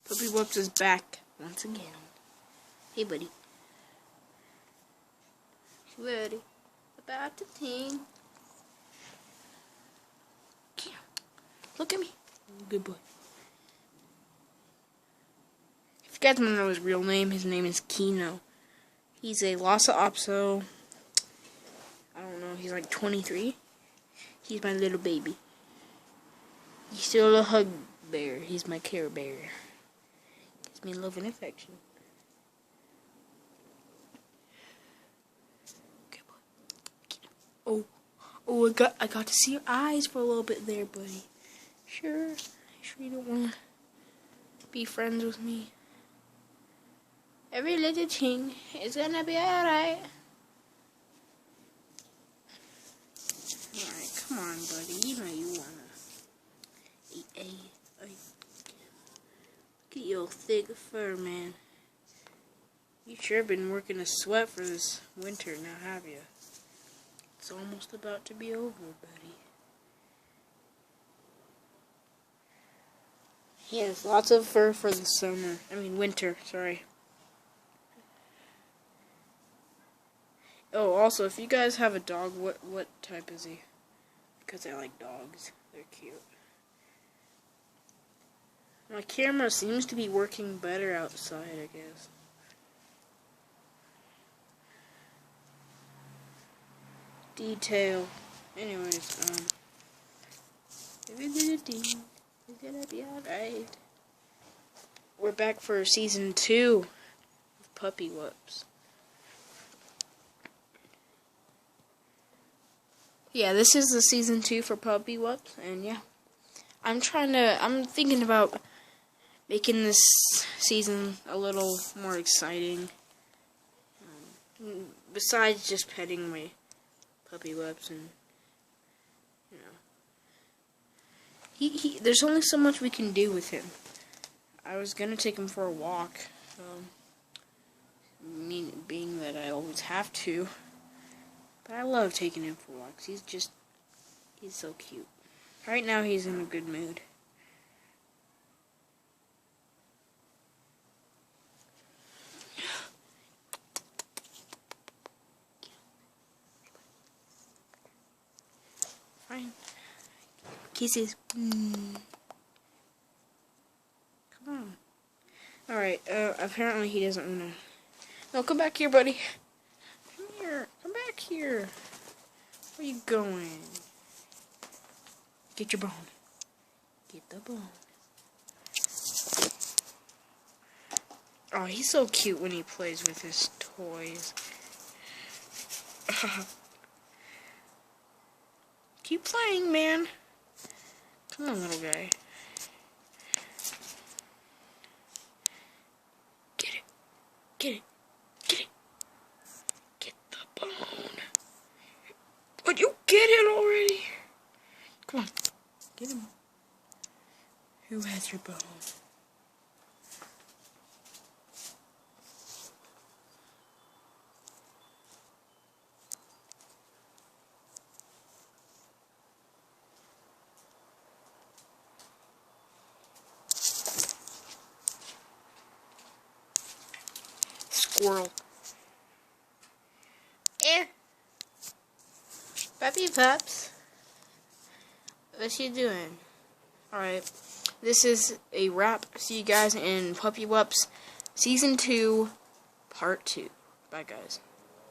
Puppy Wups is back once again. Hey, buddy. Ready? About to ting. Look at me. Good boy. If you guys want to know his real name, his name is Kino. He's a Lhasa Apso. I don't know, he's like 23. He's my little baby. He's still a hug bear. He's my care bear. Gives me love and affection. Good boy. Oh, I got to see your eyes for a little bit there, buddy. Sure you don't want to be friends with me. Every little thing is gonna be alright. Alright, come on, buddy. You know you wanna eat look at your thick fur, man. You sure been working a sweat for this winter now, have you? It's almost about to be over, buddy. He has lots of fur for the summer. Winter, sorry. Oh, also, if you guys have a dog, what type is he? Because I like dogs. They're cute. My camera seems to be working better outside, I guess. Detail. Anyways, every little thing is gonna be alright. We're back for season 2 of Puppy Wups. Yeah, this is the season 2 for Puppy Wups, and yeah. I'm thinking about making this season a little more exciting. Besides just petting my Puppy Wups and, there's only so much we can do with him. I was gonna take him for a walk, being that I always have to. But I love taking him for walks. He's so cute. Right now he's in a good mood. Fine. Kisses. Come on. Alright, apparently he doesn't wanna... No, come back here, buddy. Come here. Come back here. Where you going? Get your bone. Get the bone. Oh, he's so cute when he plays with his toys. Keep playing, man. Come on, little guy. Get it. Get it. Get it. Get the bone. Would you get it already? Come on. Get him. Who has your bone? Squirrel. Puppy Pups. What you doing? Alright. This is a wrap. See you guys in Puppy Wups Season 2, Part 2. Bye, guys.